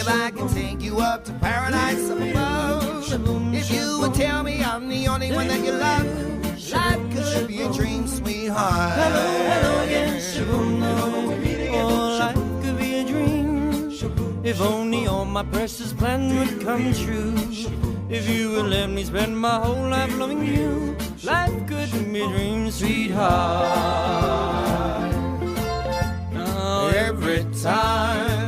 if I can take you up to paradise above, if you would tell me I'm the only one that you love, life could be a dream, sweetheart. Hello, hello again, shaboom. Oh, life could be a dream. If only all my precious plans would come true. If you would let me spend my whole life loving you, life could be a dream, sweetheart. Now every time